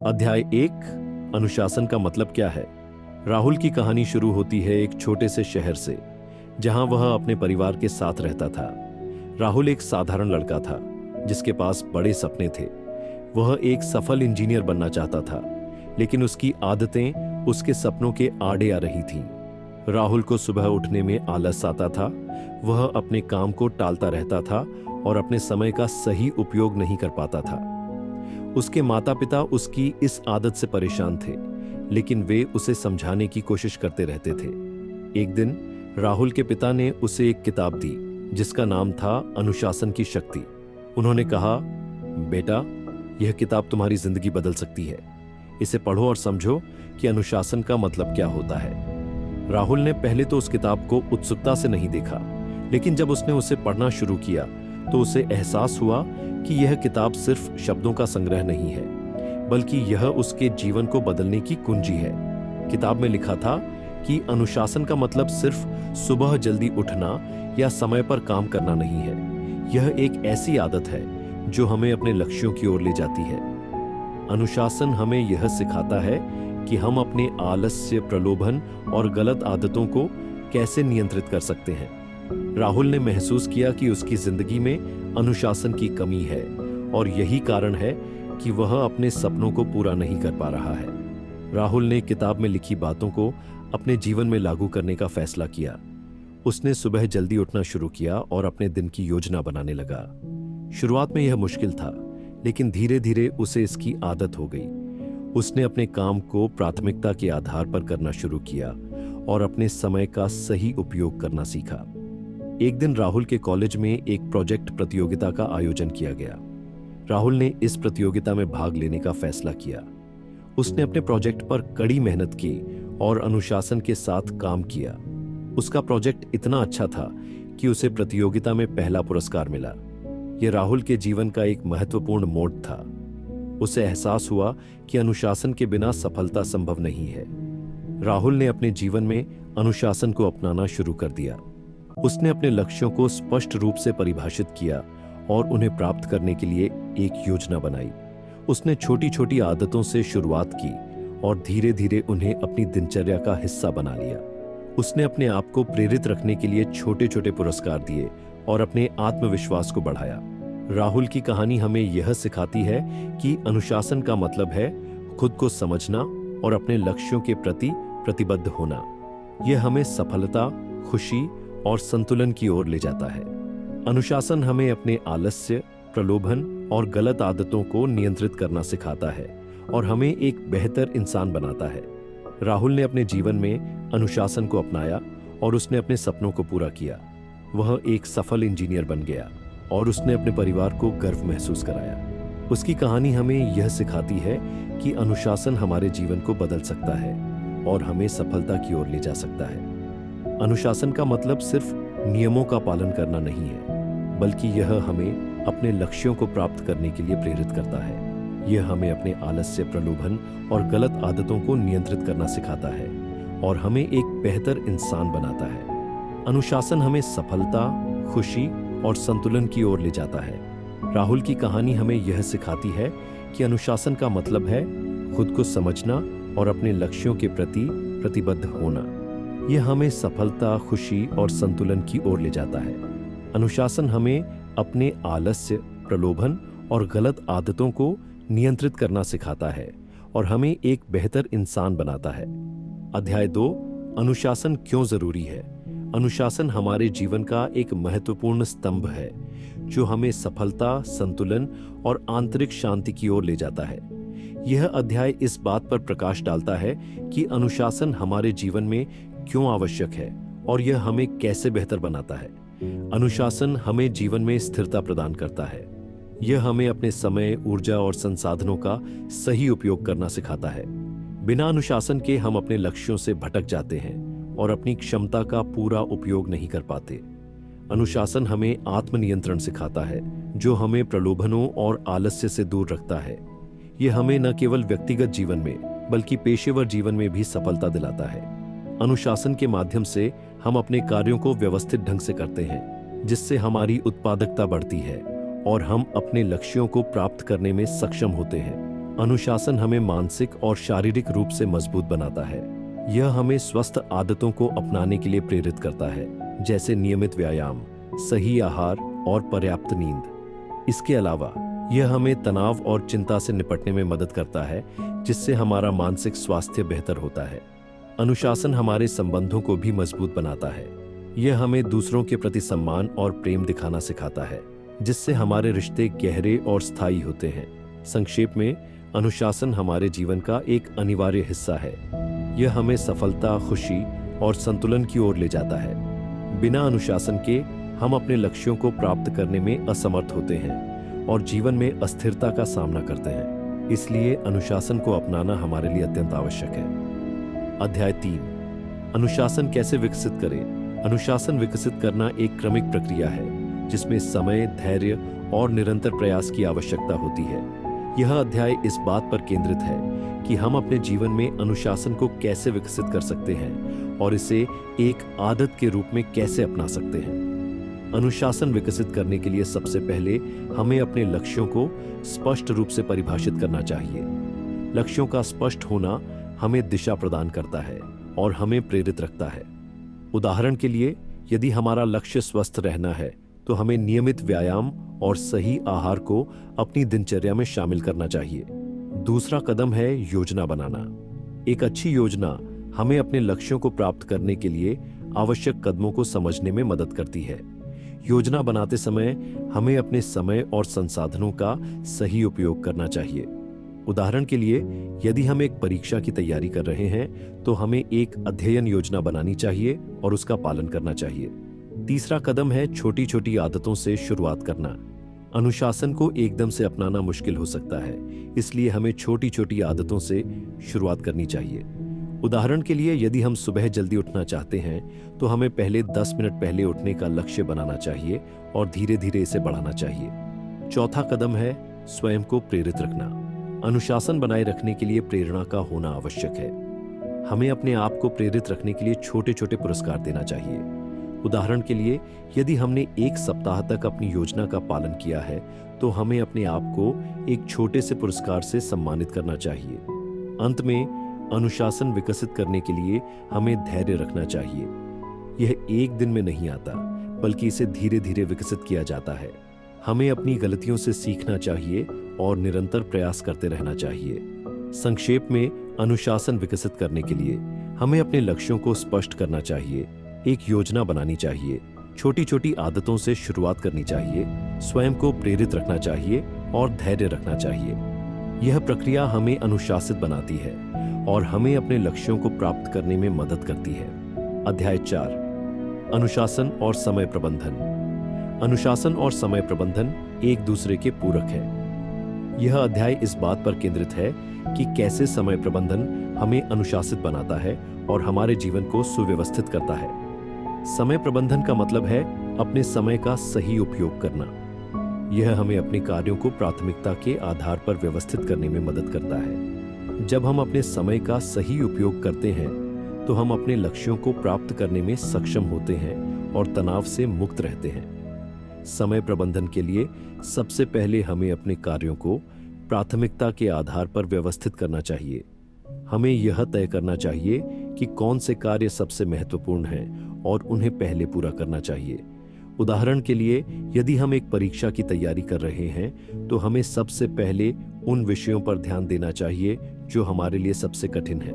अध्याय 1 अनुशासन का मतलब क्या है। राहुल की कहानी शुरू होती है एक छोटे से शहर से, जहां वह अपने परिवार के साथ रहता था। राहुल एक साधारण लड़का था जिसके पास बड़े सपने थे। वह एक सफल इंजीनियर बनना चाहता था, लेकिन उसकी आदतें उसके सपनों के आड़े आ रही थीं। राहुल को सुबह उठने में आलस आता था। वह अपने काम को टालता रहता था और अपने समय का सही उपयोग नहीं कर पाता था। उसके माता पिता उसकी इस आदत से परेशान थे, लेकिन वे उसे समझाने की कोशिश करते रहते थे। एक दिन राहुल के पिता ने उसे एक किताब दी जिसका नाम था अनुशासन की शक्ति। उन्होंने कहा, बेटा, यह किताब तुम्हारी जिंदगी बदल सकती है। इसे पढ़ो और समझो कि अनुशासन का मतलब क्या होता है। राहुल ने पहले तो उस किताब को उत्सुकता से नहीं देखा, लेकिन जब उसने उसे पढ़ना शुरू किया तो उसे एहसास हुआ कि यह किताब सिर्फ शब्दों का संग्रह नहीं है, बल्कि यह उसके जीवन को बदलने की कुंजी है। किताब में लिखा था कि अनुशासन का मतलब सिर्फ सुबह जल्दी उठना या समय पर काम करना नहीं है। यह एक ऐसी आदत है जो हमें अपने लक्ष्यों की ओर ले जाती है। अनुशासन हमें यह सिखाता है कि हम अपने आलस्य, प्रलोभन और गलत आदतों को कैसे नियंत्रित कर सकते हैं। राहुल ने महसूस किया कि उसकी जिंदगी में अनुशासन की कमी है और यही कारण है कि वह अपने सपनों को पूरा नहीं कर पा रहा है। राहुल ने किताब में लिखी बातों को अपने जीवन में लागू करने का फैसला किया। उसने सुबह जल्दी उठना शुरू किया और अपने दिन की योजना बनाने लगा। शुरुआत में यह मुश्किल था, लेकिन धीरे धीरे उसे इसकी आदत हो गई। उसने अपने काम को प्राथमिकता के आधार पर करना शुरू किया और अपने समय का सही उपयोग करना सीखा। एक दिन राहुल के कॉलेज में एक प्रोजेक्ट प्रतियोगिता का आयोजन किया गया। राहुल ने इस प्रतियोगिता में भाग लेने का फैसला किया। उसने अपने प्रोजेक्ट पर कड़ी मेहनत की और अनुशासन के साथ काम किया। उसका प्रोजेक्ट इतना अच्छा था कि उसे प्रतियोगिता में पहला पुरस्कार मिला। यह राहुल के जीवन का एक महत्वपूर्ण मोड़ था। उसे एहसास हुआ कि अनुशासन के बिना सफलता संभव नहीं है। राहुल ने अपने जीवन में अनुशासन को अपनाना शुरू कर दिया। उसने अपने लक्ष्यों को स्पष्ट रूप से परिभाषित किया और उन्हें प्राप्त करने के लिए एक योजना बनाई। उसने छोटी छोटी आदतों से शुरुआत की और धीरे धीरे उन्हें अपनी दिनचर्या का हिस्सा बना लिया। उसने अपने आप को प्रेरित रखने के लिए छोटे छोटे पुरस्कार दिए और अपने आत्मविश्वास को बढ़ाया। राहुल की कहानी हमें यह सिखाती है कि अनुशासन का मतलब है खुद को समझना और अपने लक्ष्यों के प्रति प्रतिबद्ध होना। यह हमें सफलता, खुशी और संतुलन की ओर ले जाता है। अनुशासन हमें अपने आलस्य, प्रलोभन और गलत आदतों को नियंत्रित करना सिखाता है और हमें एक बेहतर इंसान बनाता है। राहुल ने अपने जीवन में अनुशासन को अपनाया और उसने अपने सपनों को पूरा किया। वह एक सफल इंजीनियर बन गया और उसने अपने परिवार को गर्व महसूस कराया। उसकी कहानी हमें यह सिखाती है कि अनुशासन हमारे जीवन को बदल सकता है और हमें सफलता की ओर ले जा सकता है। अनुशासन का मतलब सिर्फ नियमों का पालन करना नहीं है, बल्कि यह हमें अपने लक्ष्यों को प्राप्त करने के लिए प्रेरित करता है। यह हमें अपने आलस्य, प्रलोभन और गलत आदतों को नियंत्रित करना सिखाता है और हमें एक बेहतर इंसान बनाता है। अनुशासन हमें सफलता, खुशी और संतुलन की ओर ले जाता है। राहुल की कहानी हमें यह सिखाती है कि अनुशासन का मतलब है खुद को समझना और अपने लक्ष्यों के प्रति प्रतिबद्ध होना। यह हमें सफलता, खुशी और संतुलन की ओर ले जाता है। अनुशासन हमें अपने आलस्य, प्रलोभन और गलत आदतों को नियंत्रित करना सिखाता है और हमें एक बेहतर इंसान बनाता है। अध्याय 2 अनुशासन क्यों जरूरी है। अनुशासन हमारे जीवन का एक महत्वपूर्ण स्तंभ है जो हमें सफलता, संतुलन और आंतरिक शांति की ओर ले जाता है। यह अध्याय इस बात पर प्रकाश डालता है कि अनुशासन हमारे जीवन में क्यों आवश्यक है और यह हमें कैसे बेहतर बनाता है। अनुशासन हमें जीवन में स्थिरता प्रदान करता है। यह हमें अपने समय, ऊर्जा और संसाधनों का सही उपयोग करना सिखाता है। बिना अनुशासन के हम अपने लक्ष्यों से भटक जाते हैं और अपनी क्षमता का पूरा उपयोग नहीं कर पाते। अनुशासन हमें आत्मनियंत्रण सिखाता है, जो हमें प्रलोभनों और आलस्य से दूर रखता है। यह हमें न केवल व्यक्तिगत जीवन में बल्कि पेशेवर जीवन में भी सफलता दिलाता है। अनुशासन के माध्यम से हम अपने कार्यों को व्यवस्थित ढंग से करते हैं, जिससे हमारी उत्पादकता बढ़ती है और हम अपने लक्ष्यों को प्राप्त करने में सक्षम होते हैं। अनुशासन हमें मानसिक और शारीरिक रूप से मजबूत बनाता है। यह हमें स्वस्थ आदतों को अपनाने के लिए प्रेरित करता है, जैसे नियमित व्यायाम, सही आहार और पर्याप्त नींद। इसके अलावा यह हमें तनाव और चिंता से निपटने में मदद करता है, जिससे हमारा मानसिक स्वास्थ्य बेहतर होता है। अनुशासन हमारे संबंधों को भी मजबूत बनाता है। यह हमें दूसरों के प्रति सम्मान और प्रेम दिखाना सिखाता है, जिससे हमारे रिश्ते गहरे और स्थायी होते हैं। संक्षेप में, अनुशासन हमारे जीवन का एक अनिवार्य हिस्सा है। यह हमें सफलता, खुशी और संतुलन की ओर ले जाता है। बिना अनुशासन के हम अपने लक्ष्यों को प्राप्त करने में असमर्थ होते हैं और जीवन में अस्थिरता का सामना करते हैं। इसलिए अनुशासन को अपनाना हमारे लिए अत्यंत आवश्यक है। अध्याय 3, अनुशासन कैसे विकसित करें। अनुशासन विकसित करना एक क्रमिक प्रक्रिया है, जिसमें समय, धैर्य और निरंतर प्रयास की आवश्यकता होती है। यह अध्याय इस बात पर केंद्रित है कि हम अपने जीवन में अनुशासन को कैसे विकसित कर सकते हैं और इसे एक आदत के रूप में कैसे अपना सकते हैं। अनुशासन विकसित करने के लिए सबसे पहले हमें अपने लक्ष्यों को स्पष्ट रूप से परिभाषित करना चाहिए। लक्ष्यों का स्पष्ट होना हमें दिशा प्रदान करता है और हमें प्रेरित रखता है। उदाहरण के लिए, यदि हमारा लक्ष्य स्वस्थ रहना है, तो हमें नियमित व्यायाम और सही आहार को अपनी दिनचर्या में शामिल करना चाहिए। दूसरा कदम है योजना बनाना। एक अच्छी योजना हमें अपने लक्ष्यों को प्राप्त करने के लिए आवश्यक कदमों को समझने में मदद करती है। योजना बनाते समय हमें अपने समय और संसाधनों का सही उपयोग करना चाहिए। उदाहरण के लिए, यदि हम एक परीक्षा की तैयारी कर रहे हैं, तो हमें एक अध्ययन योजना बनानी चाहिए और उसका पालन करना चाहिए। तीसरा कदम है छोटी छोटी आदतों से शुरुआत करना। अनुशासन को एकदम से अपनाना मुश्किल हो सकता है, इसलिए हमें छोटी छोटी आदतों से शुरुआत करनी चाहिए। उदाहरण के लिए, यदि हम सुबह जल्दी उठना चाहते हैं, तो हमें पहले 10 मिनट पहले उठने का लक्ष्य बनाना चाहिए और धीरे धीरे इसे बढ़ाना चाहिए। चौथा कदम है स्वयं को प्रेरित रखना। अनुशासन बनाए रखने के लिए प्रेरणा का होना आवश्यक है। हमें अपने आप को प्रेरित रखने के लिए छोटे छोटे पुरस्कार देना चाहिए। उदाहरण के लिए, यदि हमने 1 सप्ताह तक अपनी योजना का पालन किया है, तो हमें अपने आप को एक छोटे से पुरस्कार से सम्मानित करना चाहिए। अंत में, अनुशासन विकसित करने के लिए हमें धैर्य रखना चाहिए। यह एक दिन में नहीं आता, बल्कि इसे धीरे धीरे विकसित किया जाता है। हमें अपनी गलतियों से सीखना चाहिए और निरंतर प्रयास करते रहना चाहिए। संक्षेप में, अनुशासन विकसित करने के लिए हमें अपने लक्ष्यों को स्पष्ट करना चाहिए, एक योजना बनानी चाहिए, छोटी छोटी आदतों से शुरुआत करनी चाहिए, स्वयं को प्रेरित रखना चाहिए और धैर्य रखना चाहिए। यह प्रक्रिया हमें अनुशासित बनाती है और हमें अपने लक्ष्यों को प्राप्त करने में मदद करती है। अध्याय 4, अनुशासन और समय प्रबंधन। अनुशासन और समय प्रबंधन एक दूसरे के पूरक हैं। यह अध्याय इस बात पर केंद्रित है कि कैसे समय प्रबंधन हमें अनुशासित बनाता है और हमारे जीवन को सुव्यवस्थित करता है। समय प्रबंधन का मतलब है अपने समय का सही उपयोग करना। यह हमें अपने कार्यों को प्राथमिकता के आधार पर व्यवस्थित करने में मदद करता है। जब हम अपने समय का सही उपयोग करते हैं, तो हम अपने लक्ष्यों को प्राप्त करने में सक्षम होते हैं और तनाव से मुक्त रहते हैं। समय प्रबंधन के लिए सबसे पहले हमें अपने कार्यों को प्राथमिकता के आधार पर व्यवस्थित करना चाहिए। हमें यह तय करना चाहिए कि कौन से कार्य सबसे महत्वपूर्ण हैं और उन्हें पहले पूरा करना चाहिए। उदाहरण के लिए, यदि हम एक परीक्षा की तैयारी कर रहे हैं, तो हमें सबसे पहले उन विषयों पर ध्यान देना चाहिए जो हमारे लिए सबसे कठिन है।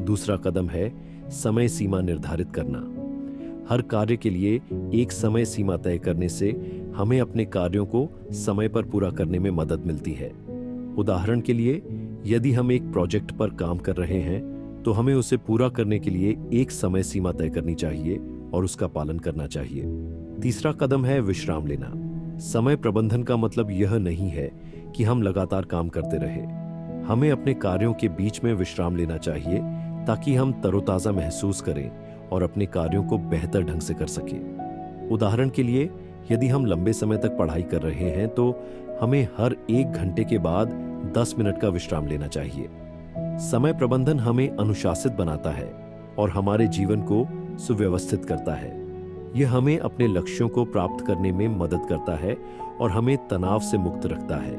दूसरा कदम है समय सीमा निर्धारित करना। हर कार्य के लिए एक समय सीमा तय करने से हमें अपने कार्यों को समय पर पूरा करने में मदद मिलती है। उदाहरण के लिए, यदि हम एक प्रोजेक्ट पर काम कर रहे हैं, तो हमें उसे पूरा करने के लिए एक समय सीमा तय करनी चाहिए और उसका पालन करना चाहिए। तीसरा कदम है विश्राम लेना। समय प्रबंधन का मतलब यह नहीं है कि हम लगातार काम करते रहें। हमें अपने कार्यों के बीच में विश्राम लेना चाहिए ताकि हम तरोताजा महसूस करें और अपने कार्यों को बेहतर ढंग से कर सकें। उदाहरण के लिए, यदि हम लंबे समय तक पढ़ाई कर रहे हैं, तो हमें हर 1 घंटे के बाद 10 मिनट का विश्राम लेना चाहिए। समय प्रबंधन हमें अनुशासित बनाता है और हमारे जीवन को सुव्यवस्थित करता है। यह हमें अपने लक्ष्यों को प्राप्त करने में मदद करता है और हमें तनाव से मुक्त रखता है।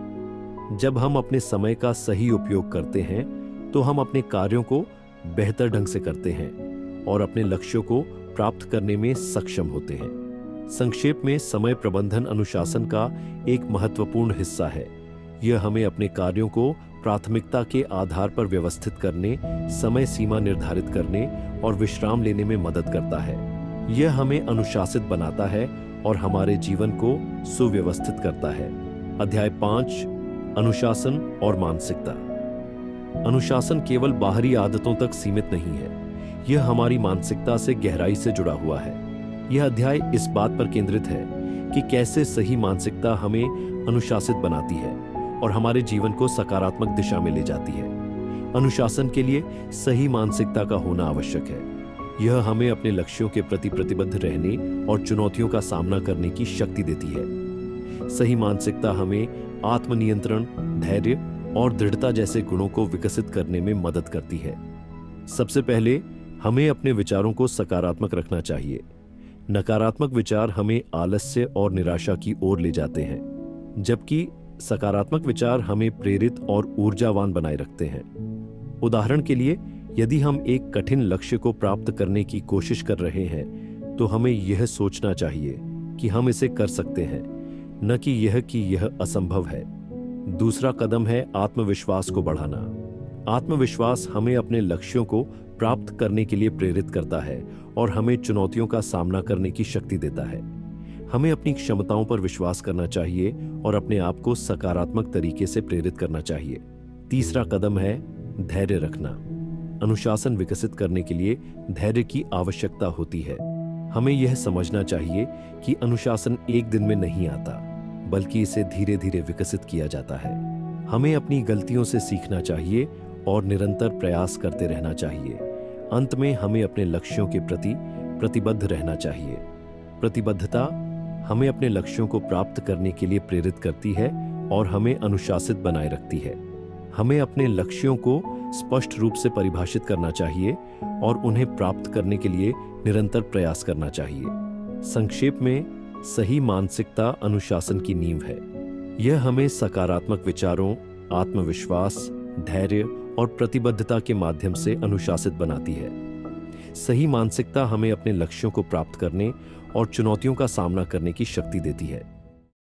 जब हम अपने समय का सही उपयोग करते हैं तो हम अपने कार्यों को बेहतर ढंग से करते हैं और अपने लक्ष्यों को प्राप्त करने में सक्षम होते हैं। संक्षेप में, समय प्रबंधन अनुशासन का एक महत्वपूर्ण हिस्सा है। यह हमें अपने कार्यों को प्राथमिकता के आधार पर व्यवस्थित करने, समय सीमा निर्धारित करने और विश्राम लेने में मदद करता है। यह हमें अनुशासित बनाता है और हमारे जीवन को सुव्यवस्थित करता है। अध्याय 5, अनुशासन और मानसिकता। अनुशासन केवल बाहरी आदतों तक सीमित नहीं है, यह हमारी मानसिकता से गहराई से जुड़ा हुआ है। यह अध्याय इस बात पर केंद्रित है कि कैसे सही मानसिकता हमें अनुशासित बनाती है और हमारे जीवन को सकारात्मक दिशा में ले जाती है। अनुशासन के लिए सही मानसिकता का होना आवश्यक है। यह हमें अपने लक्ष्यों के प्रति प्रतिबद्ध रहने और चुनौतियों का सामना करने की शक्ति देती है। सही मानसिकता हमें आत्मनियंत्रण, धैर्य और दृढ़ता जैसे गुणों को विकसित करने में मदद करती है। सबसे पहले हमें अपने विचारों को सकारात्मक रखना चाहिए। नकारात्मक विचार हमें आलस्य और निराशा की ओर ले जाते हैं, जबकि सकारात्मक विचार हमें प्रेरित और ऊर्जावान बनाए रखते हैं। उदाहरण के लिए, यदि हम एक कठिन लक्ष्य को प्राप्त करने की कोशिश कर रहे हैं तो हमें यह सोचना चाहिए कि हम इसे कर सकते हैं, न कि यह असंभव है। दूसरा कदम है आत्मविश्वास को बढ़ाना। आत्मविश्वास हमें अपने लक्ष्यों को प्राप्त करने के लिए प्रेरित करता है और हमें चुनौतियों का सामना करने की शक्ति देता है। हमें अपनी क्षमताओं पर विश्वास करना चाहिए और अपने आप को सकारात्मक तरीके से प्रेरित करना चाहिए। तीसरा कदम है धैर्य रखना। अनुशासन विकसित करने के लिए धैर्य की आवश्यकता होती है। हमें यह समझना चाहिए कि अनुशासन एक दिन में नहीं आता, बल्कि इसे धीरे धीरे विकसित किया जाता है। हमें अपनी गलतियों से सीखना चाहिए और निरंतर प्रयास करते रहना चाहिए। अंत में हमें अपने लक्ष्यों के प्रति प्रतिबद्ध रहना चाहिए। प्रतिबद्धता हमें अपने लक्ष्यों को प्राप्त करने के लिए प्रेरित करती है और हमें अनुशासित बनाए रखती है। हमें अपने लक्ष्यों को स्पष्ट रूप से परिभाषित करना चाहिए और उन्हें प्राप्त करने के लिए निरंतर प्रयास करना चाहिए। संक्षेप में, सही मानसिकता अनुशासन की नींव है। यह हमें सकारात्मक विचारों, आत्मविश्वास, धैर्य और प्रतिबद्धता के माध्यम से अनुशासित बनाती है। सही मानसिकता हमें अपने लक्ष्यों को प्राप्त करने और चुनौतियों का सामना करने की शक्ति देती है।